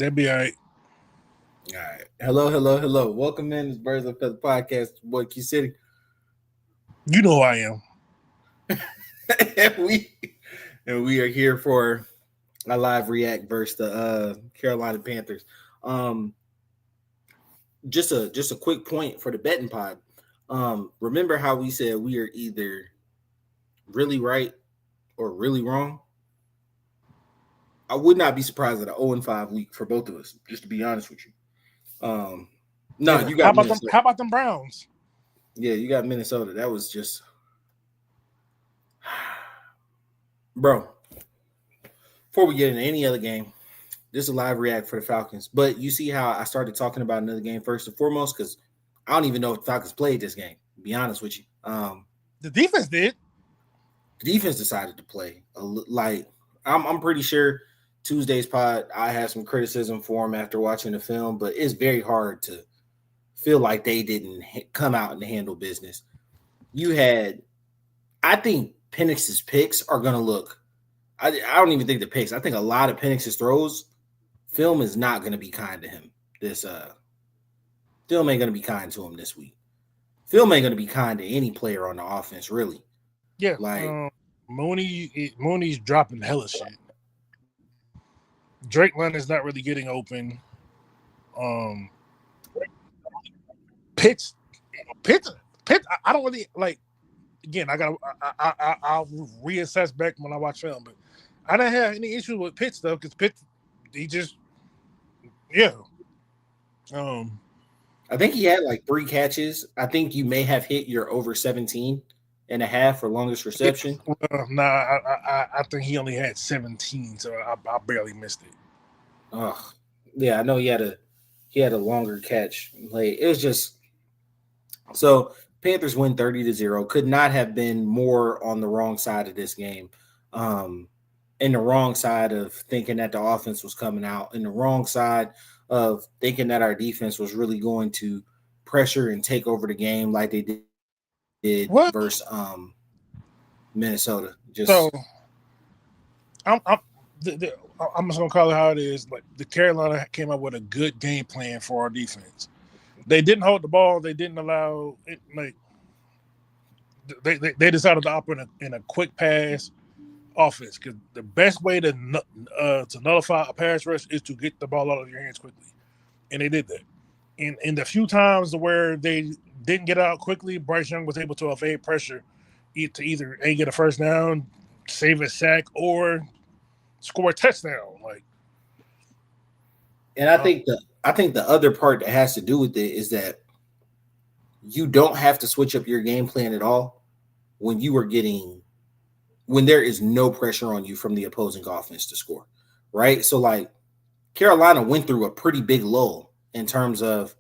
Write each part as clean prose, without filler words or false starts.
That'd be all right. All right. Hello. Welcome in. It's Birds of Feather Podcast. Boy, Q City. You know who I am. and we are here for a live react versus the Carolina Panthers. Um, just a quick point for the betting pod. Remember how we said we are either really right or really wrong? I would not be surprised at an 0-5 week for both of us, just to be honest with you. No, Yeah. you got Minnesota. How about them Browns? Yeah, you got Minnesota. That was just, bro. Before we get into any other game, this is a live react for the Falcons. But you see how I started talking about another game first and foremost because I don't even know if the Falcons played this game. To be honest with you, the defense did. The defense decided to play. I'm pretty sure Tuesday's pod I had some criticism for them after watching the film, but it's very hard to feel like they didn't come out and handle business. I think Penix's picks are going to look. I don't even think the picks. I think a lot of Penix's throws, film is not going to be kind to him. Film ain't going to be kind to him this week. Film ain't going to be kind to any player on the offense, really. Yeah, Mooney's dropping hella shit. Drake London's not really getting open. Pitts. I don't really like. Again, I'll reassess back when I watch film, but I didn't have any issues with Pitts though, because Pitts, he just, yeah. I think he had like 3 catches. I think you may have hit your over 17.5 for longest reception. I think he only had 17, so I barely missed it. Oh, yeah, I know he had a longer catch. Like it was just so Panthers win 30-0. Could not have been more on the wrong side of this game. In the wrong side of thinking that the offense was coming out, in the wrong side of thinking that our defense was really going to pressure and take over the game like they did versus Minnesota. I'm just gonna call it how it is. Like the Carolina came up with a good game plan for our defense. They didn't hold the ball. They didn't allow it. Like they decided to operate in a quick pass offense because the best way to nullify a pass rush is to get the ball out of your hands quickly, and they did that. In the few times where they didn't get out quickly, Bryce Young was able to evade pressure to either get a first down, save a sack, or score a touchdown. And I think the other part that has to do with it is that you don't have to switch up your game plan at all when there is no pressure on you from the opposing offense to score, right? So like Carolina went through a pretty big lull in terms of,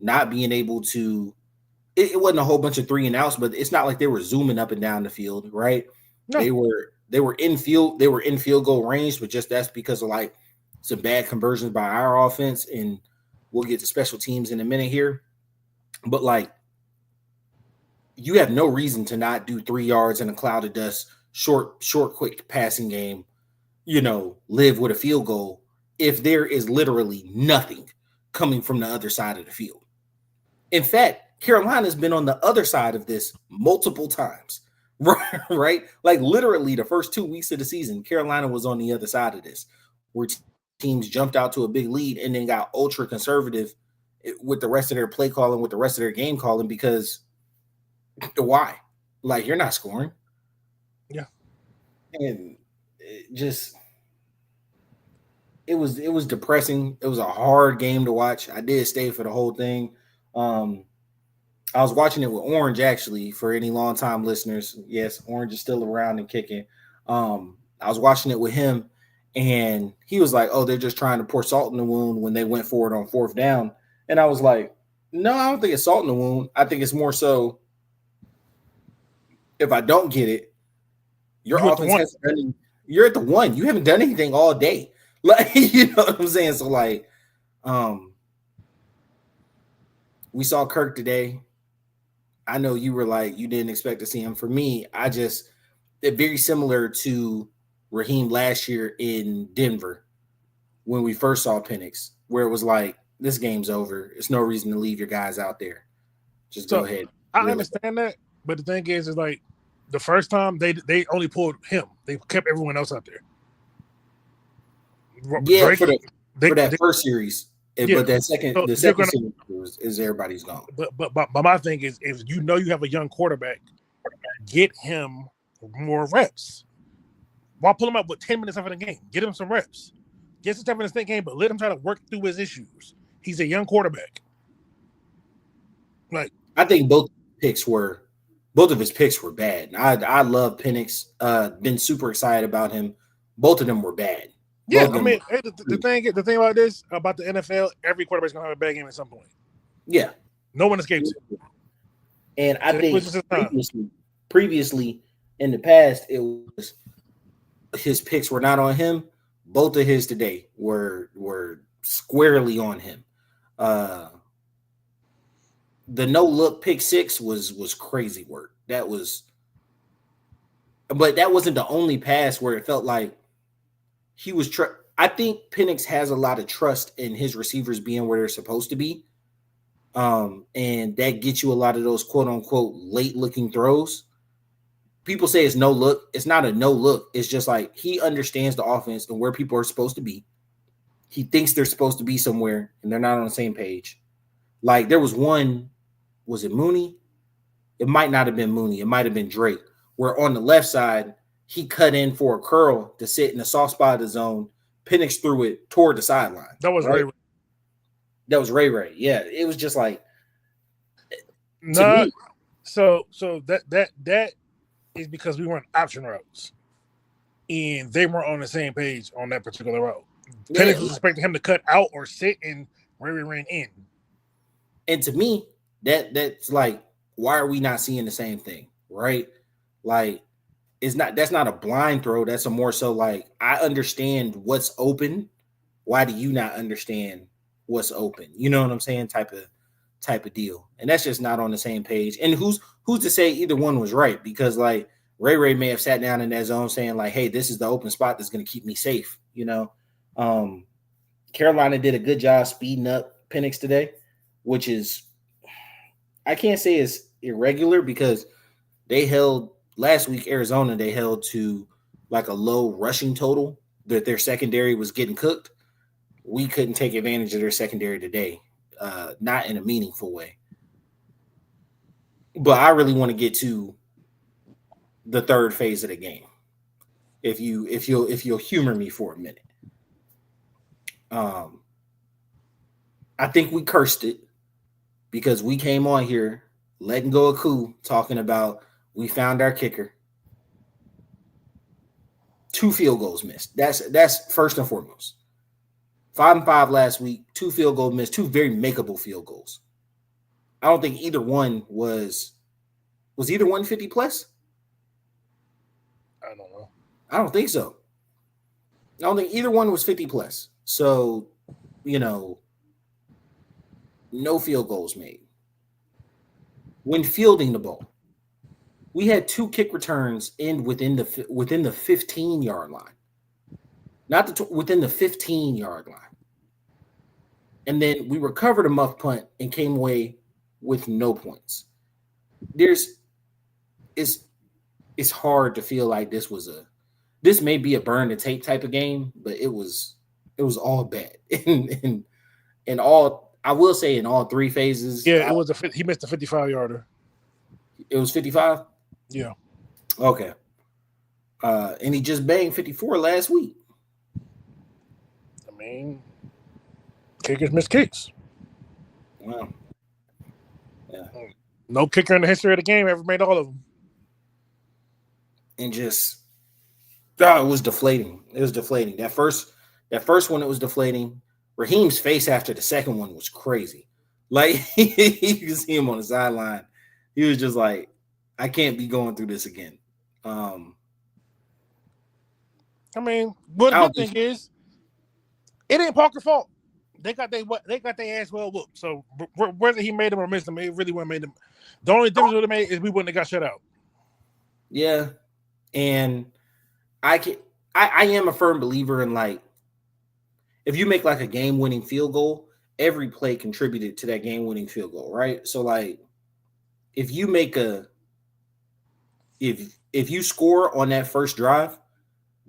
not being able to, it wasn't a whole bunch of 3 and outs, but it's not like they were zooming up and down the field, right? No. They were in field goal range, but just that's because of like some bad conversions by our offense, and we'll get to special teams in a minute here. But like, you have no reason to not do 3 yards in a cloud of dust, short, quick passing game, live with a field goal if there is literally nothing coming from the other side of the field. In fact, Carolina's been on the other side of this multiple times, right? Like literally the first 2 weeks of the season, Carolina was on the other side of this, where teams jumped out to a big lead and then got ultra conservative with the rest of their play calling, with the rest of their game calling, because why? Like, you're not scoring. Yeah. And it was depressing. It was a hard game to watch. I did stay for the whole thing. I was watching it with Orange, actually, for any long-time listeners. Yes, Orange is still around and kicking. I was watching it with him, and he was like, oh, they're just trying to pour salt in the wound when they went for it on 4th down. And I was like, no, I don't think it's salt in the wound. I think it's more so if I don't get it, your offense hasn't done. You're at the 1. You haven't done anything all day. Like, you know what I'm saying? So, like, we saw Kirk today. I know you were like, you didn't expect to see him. For me, it's very similar to Raheem last year in Denver, when we first saw Penix, where it was like, this game's over. It's no reason to leave your guys out there. Just go ahead. I understand that, but the thing is like the first time they only pulled him. They kept everyone else out there. Yeah, Drake, for that first series. Yeah. But that second series is everybody's gone. But my thing is, if you know you have a young quarterback, get him more reps. Why pull him up with 10 minutes after the game? Get him some reps. Get some 10 minutes in the game, but let him try to work through his issues. He's a young quarterback. Like, I think both of his picks were bad. I love Penix. Been super excited about him. Both of them were bad. Yeah, I mean, the thing about this, about the NFL, every quarterback's gonna have a bad game at some point. Yeah, no one escapes it. And I think previously in the past, it was his picks were not on him. Both of his today were squarely on him. The no look pick six was crazy work. But that wasn't the only pass where it felt like he was. I think Penix has a lot of trust in his receivers being where they're supposed to be, and that gets you a lot of those quote unquote late looking throws. People say it's no look. It's not a no look. It's just like he understands the offense and where people are supposed to be. He thinks they're supposed to be somewhere, and they're not on the same page. Like there was one. Was it Mooney? It might not have been Mooney. It might have been Drake. Where on the left side, he cut in for a curl to sit in the soft spot of the zone. Penix threw it toward the sideline. That was right? Ray. That was Ray. Yeah, it was just like. No. So that is because we weren't option routes, and they weren't on the same page on that particular route. Penix was expecting him to cut out or sit, and Ray ran in. And to me, that's like, why are we not seeing the same thing, right? Like, that's not a blind throw. That's a more so like, I understand what's open. Why do you not understand what's open? You know what I'm saying? Type of deal. And that's just not on the same page. And who's to say either one was right? Because like Ray may have sat down in that zone saying like, hey, this is the open spot that's going to keep me safe. You know, Carolina did a good job speeding up Penix today, which is, I can't say it's irregular because they held last week, Arizona, they held to like a low rushing total that their secondary was getting cooked. We couldn't take advantage of their secondary today, not in a meaningful way. But I really want to get to the third phase of the game. If you'll humor me for a minute. I think we cursed it because we came on here letting go of Koo, talking about we found our kicker. 2 field goals missed. That's first and foremost. 5-5 last week, 2 field goals missed, 2 very makeable field goals. I don't think either one was either one 50 plus? I don't know. I don't think so. I don't think either one was 50 plus. So, no field goals made. When fielding the ball, we had 2 kick returns in within the 15-yard line. Not within the 15-yard line. And then we recovered a muff punt and came away with no points. It's hard to feel like this may be a burn the tape type of game, but it was all bad. and all, I will say, in all 3 phases. Yeah, he missed a 55-yarder. It was 55? Yeah. Okay. And he just banged 54 last week. I mean, kickers miss kicks. Wow. Yeah. No kicker in the history of the game ever made all of them. And just, it was deflating. It was deflating. That first one, it was deflating. Raheem's face after the second one was crazy. Like, you can see him on the sideline. He was just like, I can't be going through this again. I mean, but the good thing is, it ain't Parker's fault. They got their ass well whooped. So whether he made them or missed them, it really wouldn't made them. The only difference would have made is we wouldn't have got shut out. Yeah, and I am a firm believer in, like, if you make like a game-winning field goal, every play contributed to that game-winning field goal, right? So like if you make a if you score on that first drive,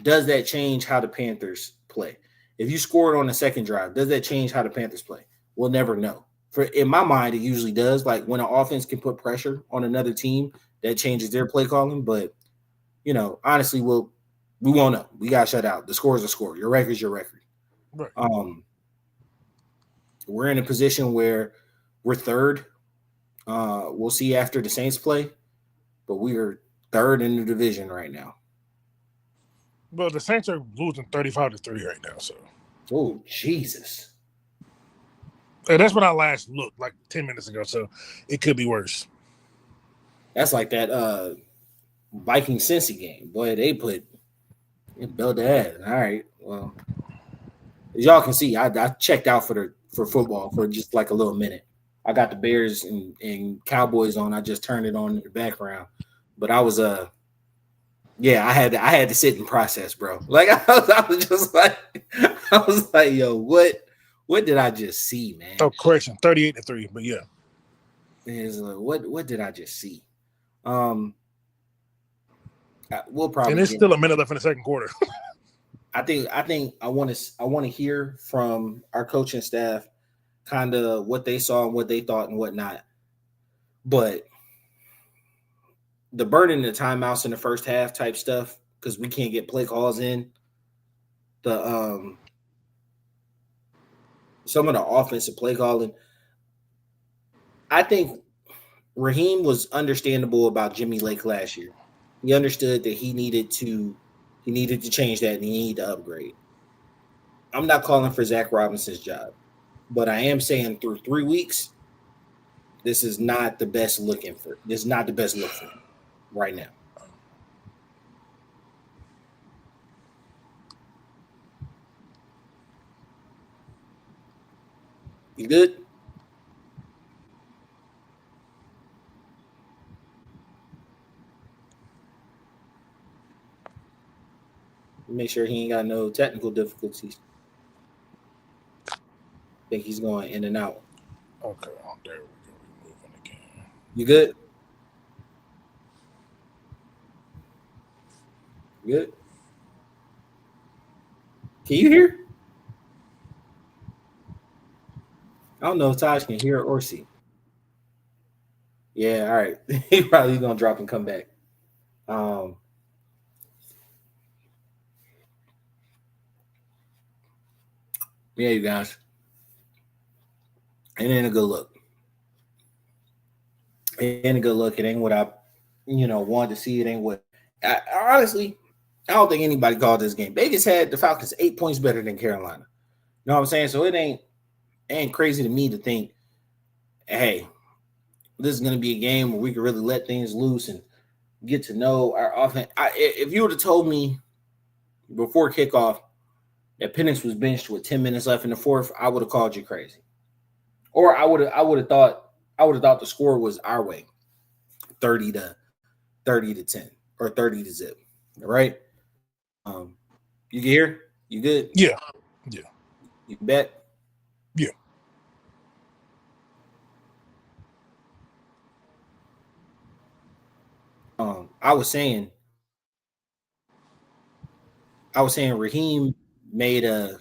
does that change how the Panthers play? If you scored on the second drive, does that change how the Panthers play? We'll never know. For in my mind, it usually does. Like when an offense can put pressure on another team, that changes their play calling. But honestly, we won't know. We got shut out. The score is a score. Your record is your record. Right. We're in a position where we're third. We'll see after the Saints play, but we are third in the division right now. Well, the Saints are losing 35-3 right now. So. Oh Jesus! And that's when I last looked, like 10 minutes ago. So it could be worse. That's like that Viking Cincy game. Boy, they built the ass. All right. Well, as y'all can see, I checked out for football for just like a little minute. I got the Bears and Cowboys on. I just turned it on in the background. But I was I had to sit and process, bro. Like I was like, yo, what did I just see, man? Oh, correction, 38-3, but yeah. It's like, what did I just see? We'll probably. And it's still a minute left in the second quarter. I think I want to hear from our coaching staff, kind of what they saw and what they thought and whatnot. But the burning the timeouts in the first half type stuff, because we can't get play calls in. The some of the offensive play calling. I think Raheem was understandable about Jimmy Lake last year. He understood that he needed to change that and he needed to upgrade. I'm not calling for Zach Robinson's job, but I am saying through 3 weeks, this is not the best look for him right now. You good? Make sure he ain't got no technical difficulties. I think he's going in and out. Okay, there we go. We're moving again. You good? Good? Can you hear? I don't know if Taj can hear or see. Yeah, all right. He probably gonna drop and come back. Yeah, you guys. It ain't a good look. It ain't a good look. It ain't what I, wanted to see. It ain't what. Honestly, I don't think anybody called this game. Vegas had the Falcons 8 points better than Carolina. You know what I'm saying? So it ain't crazy to me to think, hey, this is going to be a game where we can really let things loose and get to know our offense. If you would have told me before kickoff that Penix was benched with 10 minutes left in the fourth, I would have called you crazy. Or I would have thought the score was our way, 30-10 or 30-0. All right. You can hear? You good? Yeah. You bet? Yeah. I was saying Raheem made a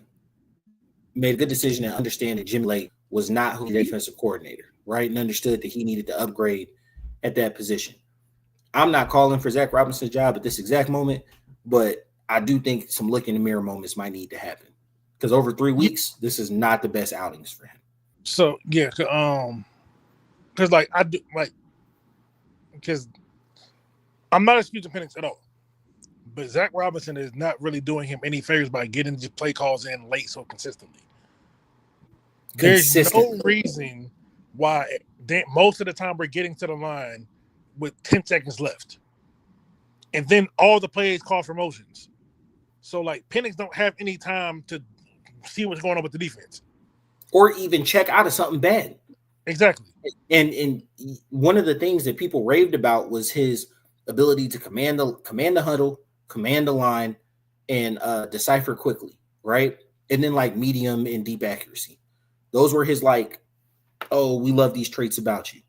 good decision and understand that Jim Lake was not who the defensive coordinator, right? And understood that he needed to upgrade at that position. I'm not calling for Zach Robinson's job at this exact moment, but I do think some look in the mirror moments might need to happen. Because over 3 weeks, this is not the best outings for him. So yeah, because I'm not excusing Penix at all, but Zach Robinson is not really doing him any favors by getting the play calls in late so consistently. There's no reason why most of the time we're getting to the line with 10 seconds left, and then all the plays call for motions. So like Penix don't have any time to see what's going on with the defense, or even check out of something bad. Exactly. And one of the things that people raved about was his ability to command the huddle, command the line, and decipher quickly. Right. and then like medium and deep accuracy. Those were his like, oh, we love these traits about you.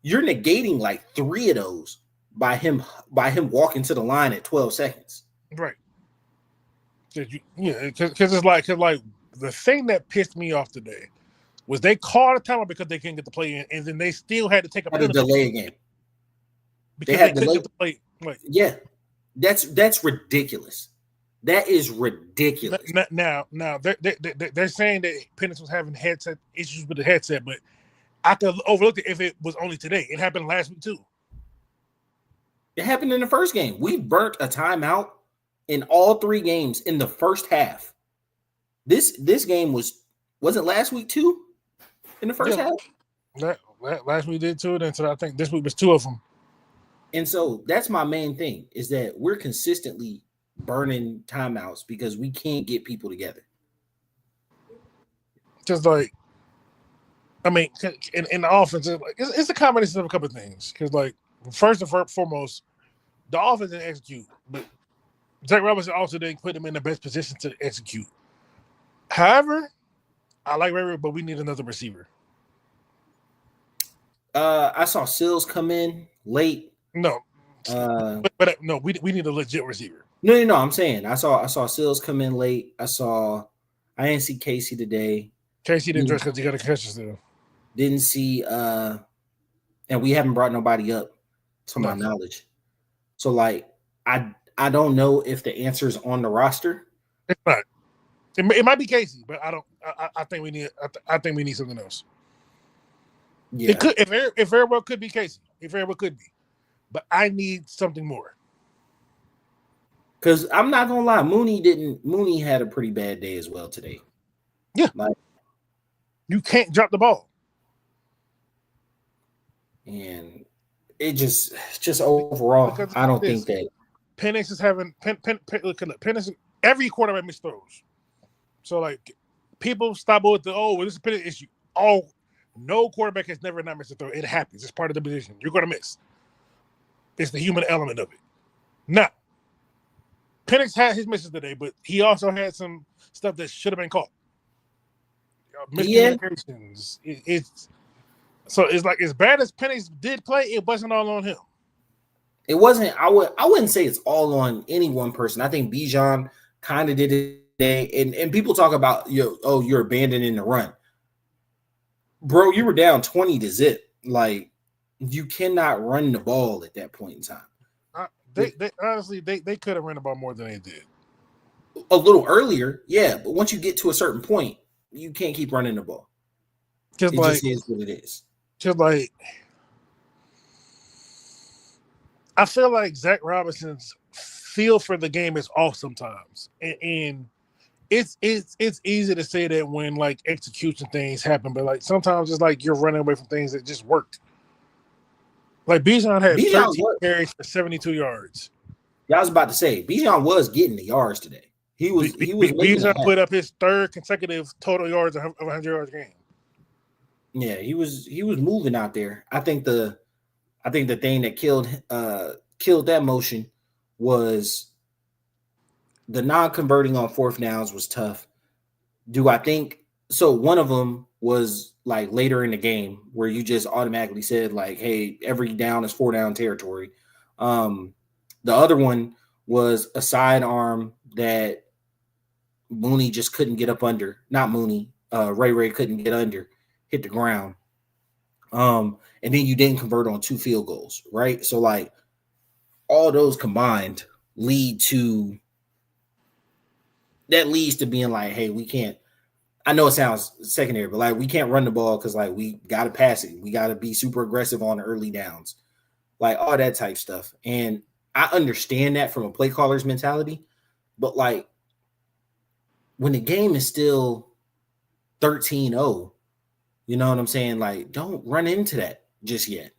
You're negating like 3 of those by him walking to the line at 12 seconds. Right. Because it's like the thing that pissed me off today was they called a timeout because they couldn't get the play in, and then they still had to take a penalty. Delay again. Because they couldn't get the play. Like, yeah, that's ridiculous. That is ridiculous. Now they're saying that Penix was having headset issues with the headset, but I could overlook it if it was only today. It happened last week too. It happened in the first game. We burnt a timeout in all 3 games in the first half. This game wasn't last week too in the first half. Last week did too, and so I think this week was 2 of them. And so that's my main thing is that we're consistently burning timeouts because we can't get people together. Just like, I mean, in the offense, it's a combination of a couple of things. Because, like, first and foremost, the offense didn't execute, but Zach Robinson also didn't put them in the best position to execute. However, I like Ray, but we need another receiver. I saw Sills come in late. No, but no, we need a legit receiver. No. I'm saying I saw Sills come in late. I didn't see Casey today. Casey didn't dress because he got a concussion still. Didn't see, and we haven't brought nobody up to my knowledge. So like, I don't know if the answer is on the roster. It's not. It might be Casey, but I don't. I think we need. I think we need something else. Yeah, it could. If very well could be Casey. If very well could be. But I need something more. Because I'm not gonna lie, Mooney had a pretty bad day as well today. Yeah. Like, you can't drop the ball. And it just overall, I don't think that Penix is having Penix every quarterback missed throws. So like people stop with the this is a Penix issue. No quarterback has never not missed a throw. It happens. It's part of the position. You're gonna miss. It's the human element of it. Now, Penix had his misses today, but he also had some stuff that should have been caught. Miscommunications. Yeah. So it's like as bad as Penix did play, it wasn't all on him. It wasn't. I wouldn't say it's all on any one person. I think Bijan kind of did it today, and people talk about you're abandoning the run, bro. You were down 20-0. Like, you cannot run the ball at that point in time. They honestly could have run the ball more than they did. A little earlier, yeah, but once you get to a certain point, you can't keep running the ball. Just is what it is. Just like, I feel like Zach Robinson's feel for the game is off sometimes, and it's easy to say that when like execution things happen, but like sometimes it's like you're running away from things that just worked. Like Bijan had 13 carries for 72 yards. Yeah, I was about to say Bijan was getting the yards today. He was Bijan put up his 3rd consecutive total yards of 100 yards game. Yeah, he was moving out there. I think the thing that killed that motion was the non-converting on 4th downs was tough. Do I think so? One of them was like later in the game where you just automatically said like, hey, every down is 4-down territory. The other one was a sidearm that Mooney just couldn't get up under. Not Mooney, Ray couldn't get under, hit the ground. And then you didn't convert on 2 field goals, right? So like all those combined leads to being like, hey, we can't. I know it sounds secondary, but like we can't run the ball because like we got to pass it. We got to be super aggressive on the early downs, like all that type stuff. And I understand that from a play caller's mentality, but like when the game is still 13-0, you know what I'm saying? Like, don't run into that just yet.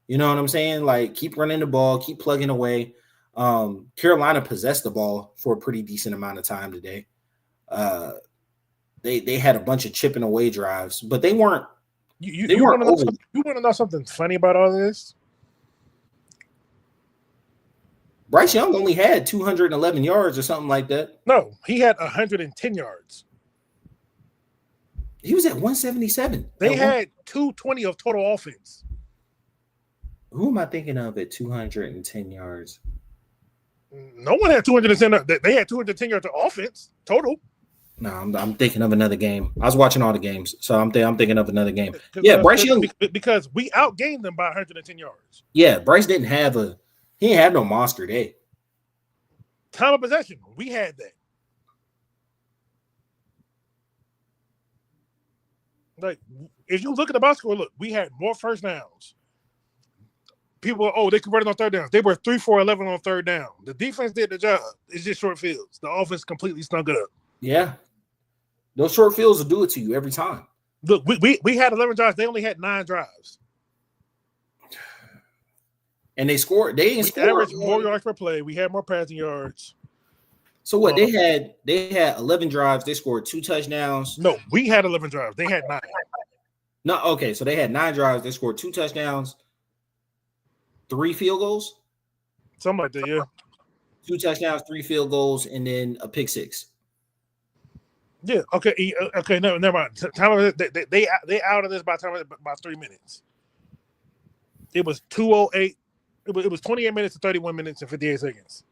You know what I'm saying? Like, keep running the ball, keep plugging away. Carolina possessed the ball for a pretty decent amount of time today. They had a bunch of chipping away drives, but they weren't. You want to know something funny about all this? Bryce Young only had 211 yards or something like that. No, he had 110 yards. He was at 177. They had 220 of total offense. Who am I thinking of at 210 yards? No one had 210. They had 210 yards of offense total. No, I'm thinking of another game. I was watching all the games, so I'm thinking of another game. Yeah, Bryce Young, because we outgained them by 110 yards. Yeah, Bryce didn't have no monster day. Time of possession, we had that. Like, if you look at the box score, look, we had more first downs. People, they converted on third downs. They were 3 for 11 on third down. The defense did the job. It's just short fields. The offense completely stunk it up. Yeah. Those short fields will do it to you every time. Look, we had 11 drives. They only had 9 drives. And they scored. They averaged more yards per play. We had more passing yards. So what? They had 11 drives. They scored 2 touchdowns. No, we had 11 drives. They had 9. No, okay. So they had 9 drives. They scored 2 touchdowns, 3 field goals. Something like that, yeah. 2 touchdowns, 3 field goals, and then a pick 6. Yeah. Okay. Okay. No, never mind. Time they out of this by 3 minutes. It was 2:08. It was 28 minutes to 31 minutes and 58 seconds.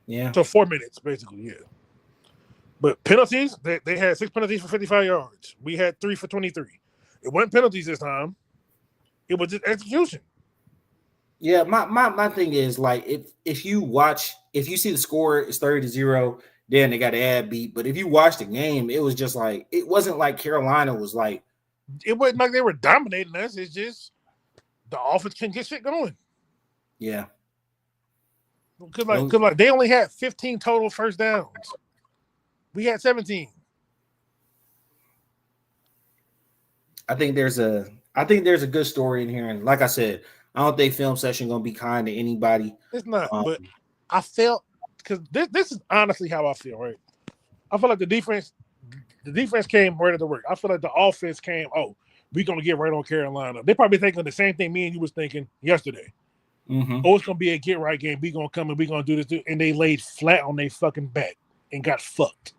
Yeah. So 4 minutes, basically, yeah. But penalties, they had 6 penalties for 55 yards. We had 3 for 23. It wasn't penalties this time. It was just execution. Yeah, my thing is, like, if you see the score is 30-0, then they got an ad beat. But if you watch the game, it was just like, it wasn't like Carolina was like, it wasn't like they were dominating us. It's just the offense can get shit going. Yeah. Because they only had 15 total first downs. We had 17. I think there's a good story in here, and like I said, I don't think film session gonna be kind to anybody. It's not, but I felt, because this is honestly how I feel, right? I feel like the defense came ready to work. I feel like the offense came, we're gonna get right on Carolina. They probably thinking the same thing me and you was thinking yesterday. Mm-hmm. It's gonna be a get right game. We gonna come and we gonna do this, and they laid flat on their fucking back and got fucked.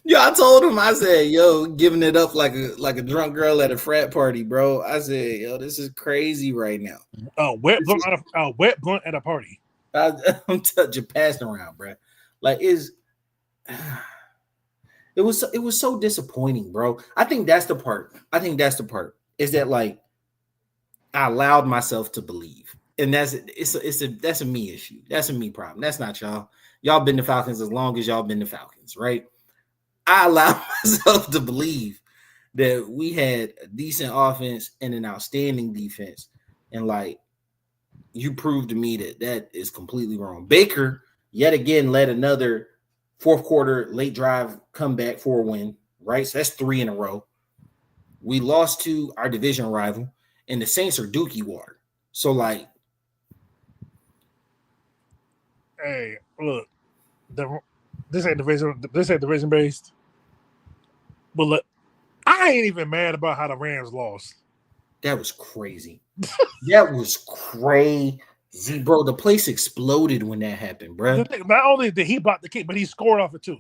Yeah, I told him, I said, yo, giving it up like a drunk girl at a frat party, bro. I said, yo, this is crazy right now. Wet blunt at a party. I'm touching passing around, bro. Like, it was so disappointing, bro. I think that's the part. Is that, like, I allowed myself to believe. And that's a me issue. That's a me problem. That's not y'all. Y'all been the Falcons as long as y'all been the Falcons, right? I allowed myself to believe that we had a decent offense and an outstanding defense. And, like, you proved to me that is completely wrong. Baker, yet again, led another fourth quarter late drive comeback for a win, right? So that's 3 in a row. We lost to our division rival, and the Saints are dookie water. So, like, hey, look, this ain't division based. But look, I ain't even mad about how the Rams lost. That was crazy. That was crazy, bro. The place exploded when that happened, bro. Not only did he block the kick, but he scored off it too.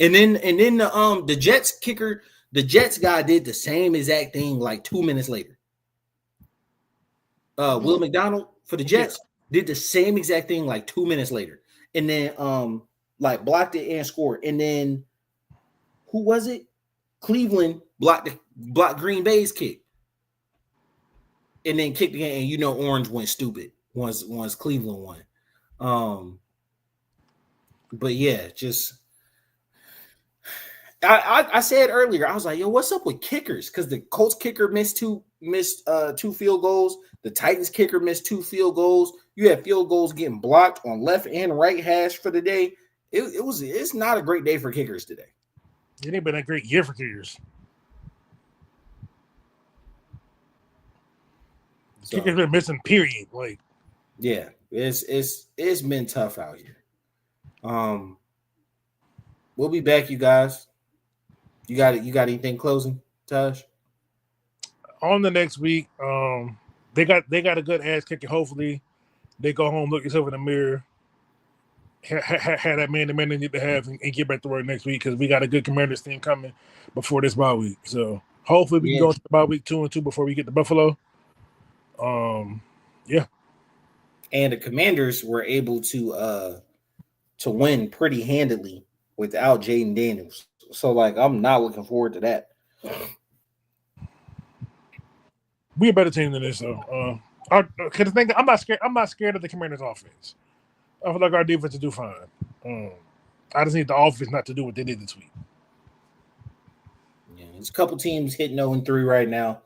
And then the Jets kicker, the Jets guy did the same exact thing like 2 minutes later. Will McDonald for the Jets did the same exact thing like 2 minutes later, and then like blocked it and scored. And then who was it? Cleveland blocked Green Bay's kick, and then kicked again. And Orange went stupid once Cleveland won. But yeah, just I said earlier, I was like, yo, what's up with kickers? Because the Colts kicker missed two field goals. The Titans kicker missed 2 field goals. You had field goals getting blocked on left and right hash for the day. It's not a great day for kickers today. It ain't been a great year for kickers. So, kickers been missing, period. Like, yeah, it's been tough out here. We'll be back, you guys. You got anything closing, Taj? on the next week, they got a good ass kicking. Hopefully, they go home, look yourself in the mirror, have that man they need to have, and get back to work next week because we got a good Commanders team coming before this bye week. So hopefully we can go into the bye week 2-2 before we get to Buffalo. Yeah. And the Commanders were able to win pretty handily without Jaden Daniels. So like I'm not looking forward to that. We a better team than this though. Cause the thing, I'm not scared of the Commanders offense. I feel like our defense will do fine. I just need the offense not to do what they did this week. Yeah, there's a couple teams hitting 0-3 right now.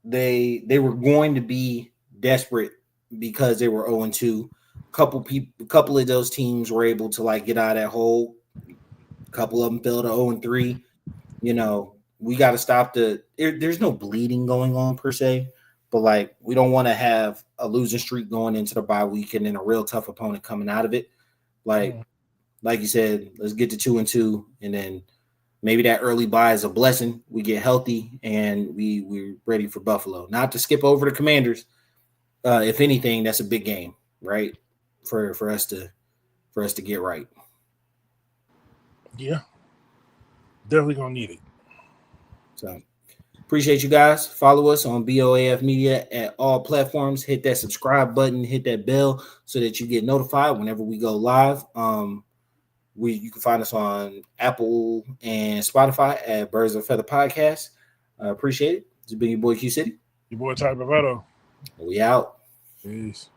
They were going to be desperate because they were 0-2. Couple of those teams were able to like get out of that hole. A couple of them fell to 0-3. You know, we got to stop there's no bleeding going on per se, but like we don't want to have a losing streak going into the bye week and then a real tough opponent coming out of it. Like you said, let's get to 2-2, and then maybe that early bye is a blessing. We get healthy and we're ready for Buffalo. Not to skip over the Commanders. If anything, that's a big game, right? For us to get right. Yeah. Definitely gonna need it. So appreciate you guys. Follow us on BOAF Media at all platforms. Hit that subscribe button, hit that bell so that you get notified whenever we go live. You can find us on Apple and Spotify at Birds of Feather Podcast. Appreciate it. It's been your boy Q City. Your boy Ty Bravado. We out. Peace.